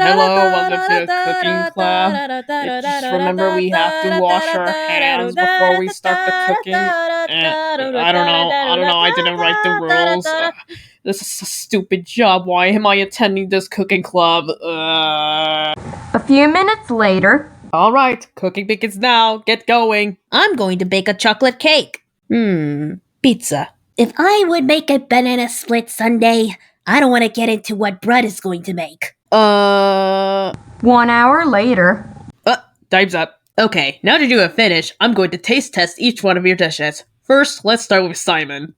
Hello, welcome to the cooking club. Just remember we have to wash our hands before we start the cooking. And I don't know, I didn't write the rules. This is a stupid job. Why am I attending this cooking club? A few minutes later. Alright, cooking begins now. Get going. I'm going to bake a chocolate cake. Pizza. If I would make a banana split sundae, I don't want to get into what Brud is going to make. 1 hour later. Time's up. Okay, now that you have finished, I'm going to taste test each one of your dishes. First, let's start with Simon.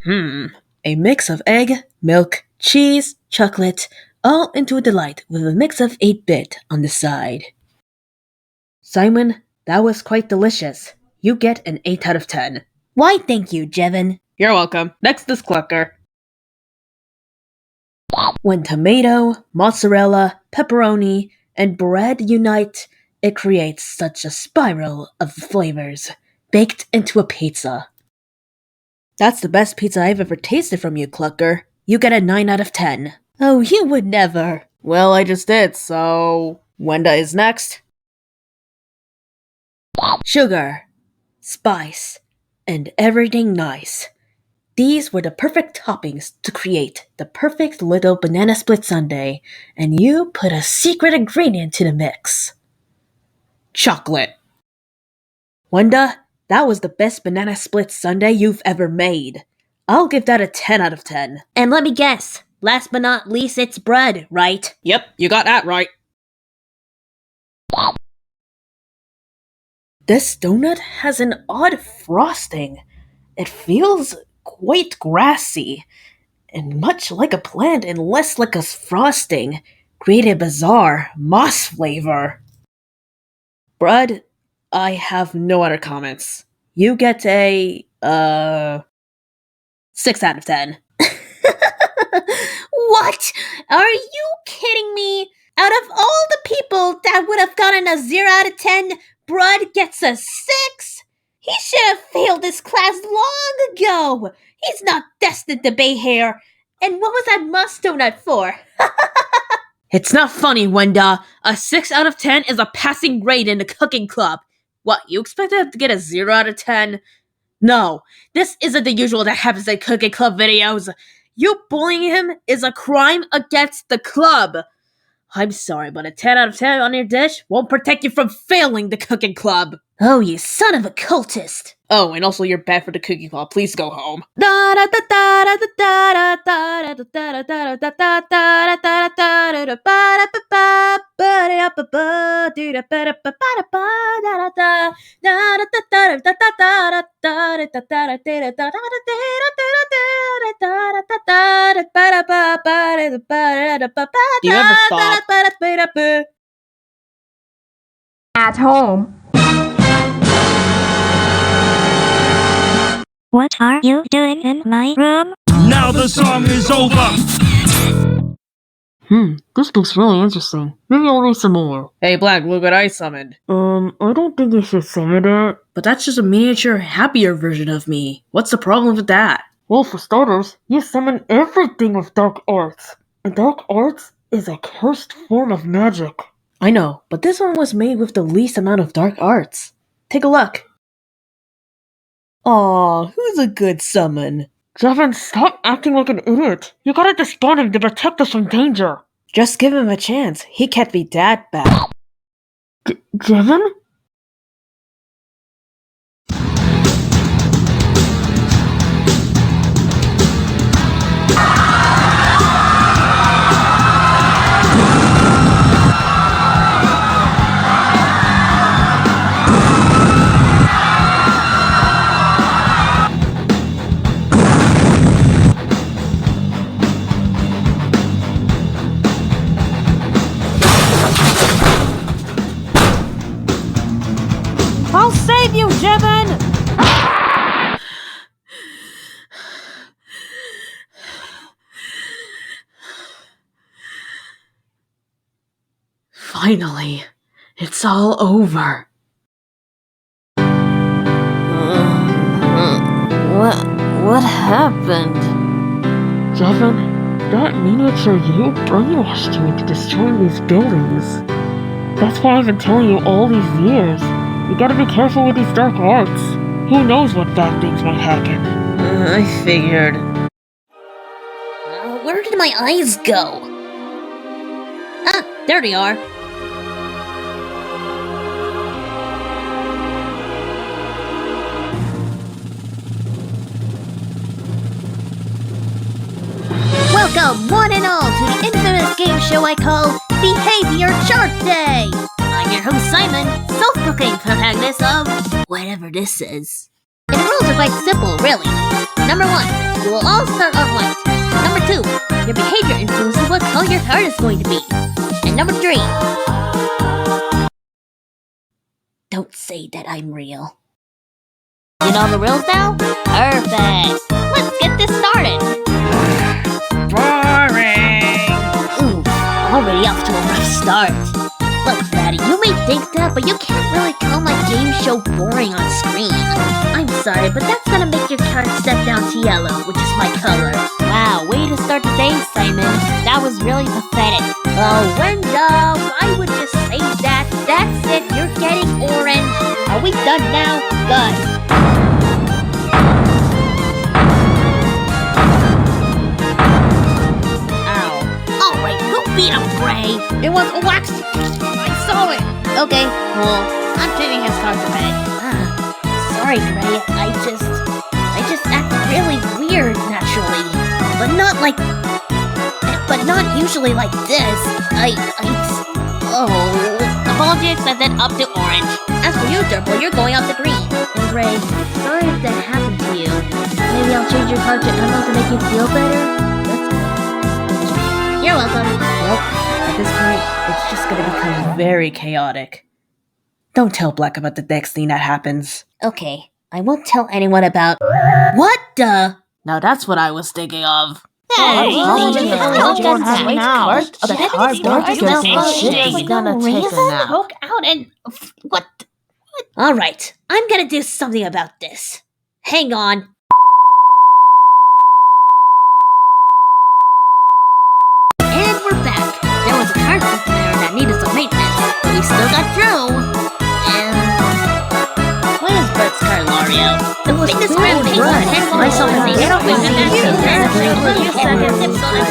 A mix of egg, milk, cheese, chocolate, all into a delight with a mix of 8-bit on the side. Simon, that was quite delicious. You get an 8 out of 10. Why, thank you, Jevin. You're welcome. Next is Clucker. When tomato, mozzarella, pepperoni, and bread unite, it creates such a spiral of flavors, baked into a pizza. That's the best pizza I've ever tasted from you, Clucker. You get a 9 out of 10. Oh, you would never. Well, I just did, so... Wenda is next. Sugar, spice, and everything nice. These were the perfect toppings to create the perfect little banana split sundae, and you put a secret ingredient to the mix. Chocolate. Wenda, that was the best banana split sundae you've ever made. I'll give that a 10 out of 10. And let me guess, last but not least, it's Brud, right? Yep, you got that right. This donut has an odd frosting. It feels quite grassy, and much like a plant and less like a frosting, create a bizarre moss flavor. Brud, I have no other comments. You get a, 6 out of 10. What? Are you kidding me? Out of all the people that would have gotten a 0 out of 10, Brud gets a 6? He should have failed this class long ago. He's not destined to be here. And what was that moss donut for? It's not funny, Wenda. A 6 out of 10 is a passing grade in the cooking club. What, you expected to get a 0 out of 10? No, this isn't the usual that happens in cooking club videos. You bullying him is a crime against the club. I'm sorry, but a 10 out of 10 on your dish won't protect you from failing the cooking club. Oh, you son of a cultist. Oh, and also you're bad for the cooking club. Please go home. Do you ever stop? At home. What are you doing in my room? Now the song is over! This looks really interesting. Maybe I'll read some more. Hey Black, look what I summoned. I don't think you should summon it. But that's just a miniature, happier version of me. What's the problem with that? Well, for starters, you summon everything with dark arts. And dark arts is a cursed form of magic. I know, but this one was made with the least amount of dark arts. Take a look. Aw, who's a good summon? Jevin, stop acting like an idiot. You gotta disband him to protect us from danger. Just give him a chance. He can't be that bad. Jevin? I'll save you, Jevin! Finally, it's all over. What happened? Jevin, That miniature you brainwashed you into destroying these buildings. That's why I've been telling you all these years. You gotta be careful with these dark arts. Who knows what bad things might happen. I figured. Where did my eyes go? Ah, there they are. Welcome, one and all, to the infamous game show I call Behavior Chart Day! I'm your host, Simon, self-proclaimed protagonist of whatever this is. And the rules are quite simple, really. Number 1, you will all start off white. Number 2, your behavior influences what color your card is going to be. And number 3, don't say that I'm real. You know the rules now? Perfect! Let's get this started! Boring! Ooh, already off to a rough start. Look, Raddy, you may think that, but you can't really call my game show boring on screen. I'm sorry, but that's gonna make your card step down to yellow, which is my color. Wow, way to start the day, Simon. That was really pathetic. Oh, Wenda, I would just say that. That's it, you're getting orange. Are we done now? Good. Beat him, Gray! It was OWAKCX! I saw it! Okay, cool. I'm taking his card to bed. Sorry, Gray. I just act really weird naturally. But not usually like this. Apology accepted, up to orange. As for you, Durble, you're going up to green. And Gray, sorry if that happened to you. Maybe I'll change your card to emerald to make you feel better? You're welcome. Well, at this point, it's just gonna become very chaotic. Don't tell Black about the next thing that happens. Okay, I won't tell anyone about... What the... Now that's what I was thinking of. Hey, Poke out and... What? Alright, I'm gonna do something about this. Hang on. And we're back. There was a card system there that needed some maintenance, but we still got through. And... what is Brud's card, Lario? The fitness grab page on 10 I saw the name. I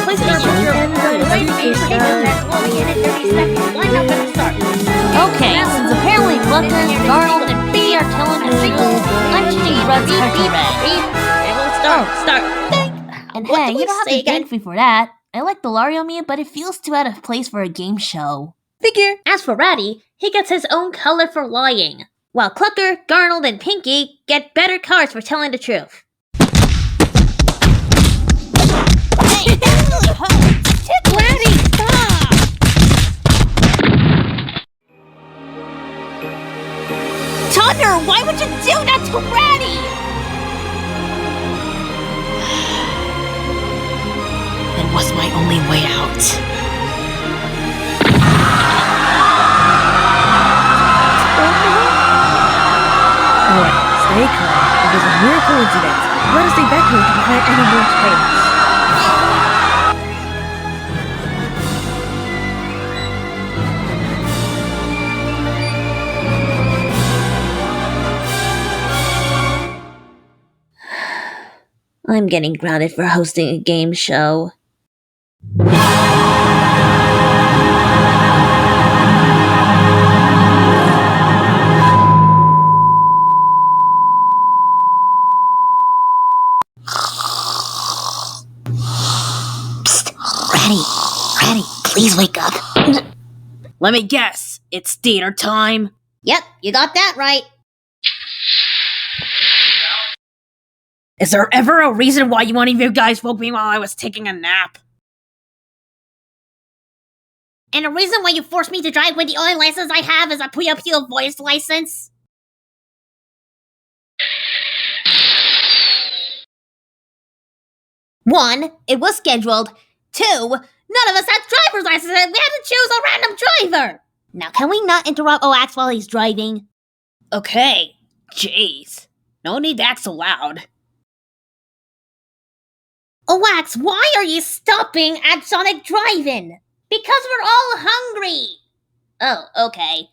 placed our picture of okay, since apparently Clucker, Garnold, and Piggy are telling the truth, let's do Brud's card red. And we'll start. And hey, you don't have to thank me for that. I like the Lario meme, but it feels too out of place for a game show. Figure. As for Raddy, he gets his own color for lying, while Clucker, Garnold, and Pinky get better cards for telling the truth. Hey, that really hurts! Raddy, stop! Thunder, why would you do that to Raddy? It was my only way out. Alright, stay calm. It was a mere coincidence. Let us stay back here to prevent any more chaos. I'm getting grounded for hosting a game show. Raddy, please wake up. Let me guess, it's dinner time. Yep, you got that right. Is there ever a reason why one of you guys woke me while I was taking a nap? And the reason why you forced me to drive with the only license I have is a Puyo voice license? One, it was scheduled. Two, none of us had driver's licenses and we had to choose a random driver. Now can we not interrupt OWAKCX while he's driving? Okay, jeez. No need to act so loud. OWAKCX, why are you stopping at Sonic Drive-In? Because we're all hungry. Oh, okay.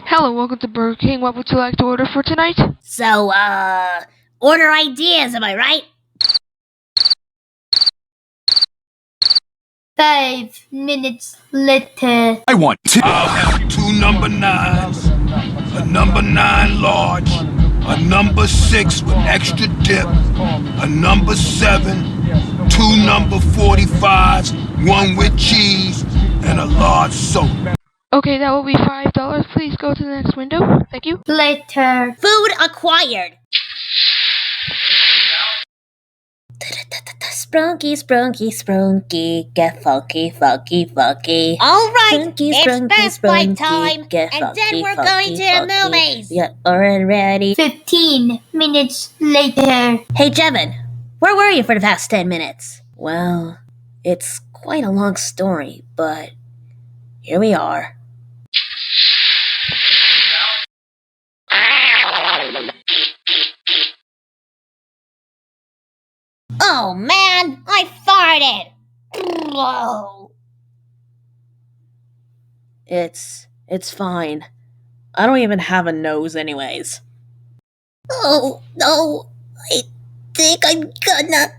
Hello, welcome to Burger King. What would you like to order for tonight? So, order ideas, am I right? 5 minutes later. I want I'll have 2 number 9s, a number 9 large, a number 6 with extra dip, a number 7, 2 number 45s, 1 with cheese, and a large soda. Okay, that will be $5. Please go to the next window. Thank you. Later. Food acquired. Sprunky, get funky. Alright, it's bed time, and then we're going to the movies. Yeah, already. 15 minutes later. Hey, Jevin, where were you for the past 10 minutes? Well, it's quite a long story, but here we are. Oh man, I farted! It's fine. I don't even have a nose anyways. Oh no, I think I'm gonna...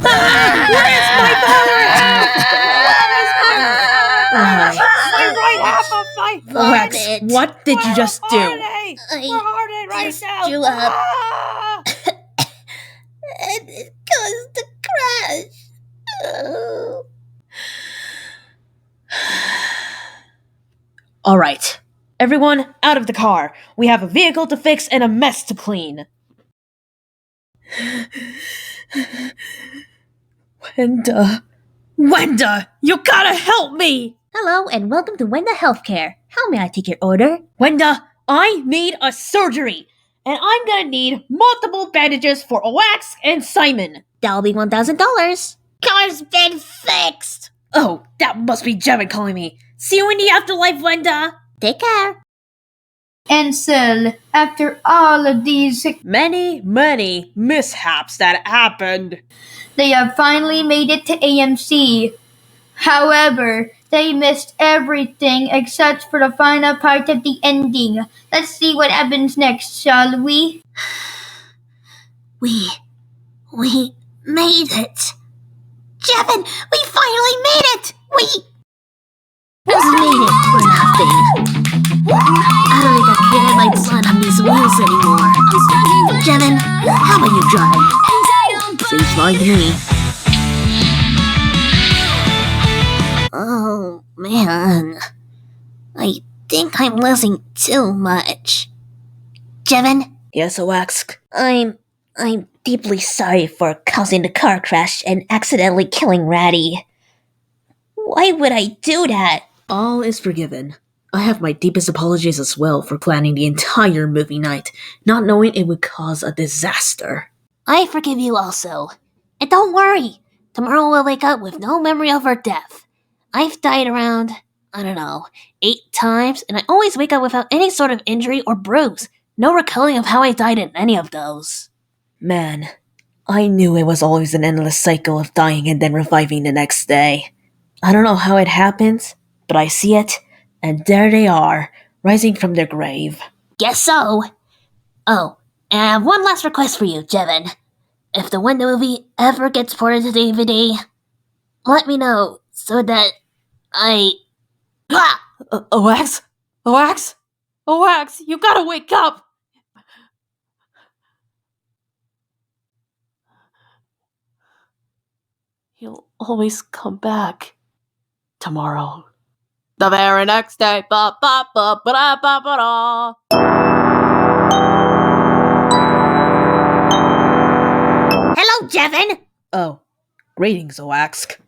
Where's my OWAKCX, what did you just do? I just drew up. And it caused the crash. Oh. Alright, everyone out of the car. We have a vehicle to fix and a mess to clean. Wenda, you gotta help me! Hello and welcome to Wenda Healthcare. How may I take your order? Wenda, I need a surgery, and I'm gonna need multiple bandages for OWAKCX and Simon. That'll be $1,000. Car's been fixed. Oh, that must be Jevin calling me. See you in the afterlife, Wenda. Take care. Ansel, after all of these, Many mishaps that happened. they have finally made it to AMC. However, they missed everything except for the final part of the ending. Let's see what happens next, shall we? We made it. Jevin, we finally made it. We just made it for nothing. I don't think I can carry my blood on these wheels anymore. Jevin, how about you drive? Seems fine to me. Oh, man. I think I'm losing too much. Jevin? Yes, OWAKCX. I'm deeply sorry for causing the car crash and accidentally killing Raddy. Why would I do that? All is forgiven. I have my deepest apologies as well for planning the entire movie night, not knowing it would cause a disaster. I forgive you also. And don't worry, tomorrow we'll wake up with no memory of our death. I've died around, 8 times, and I always wake up without any sort of injury or bruise. No recalling of how I died in any of those. Man, I knew it was always an endless cycle of dying and then reviving the next day. I don't know how it happens, but I see it, and there they are, rising from their grave. Guess so. Oh, and I have one last request for you, Jevin. If the Wenda movie ever gets ported to DVD, let me know so that OWAKCX? OWAKCX, you gotta wake up! He'll always come back. Tomorrow. The very next day. Ba-ba-ba-ba-da-ba-ba-da. Hello, Jevin! Oh, greetings, OWAKCX.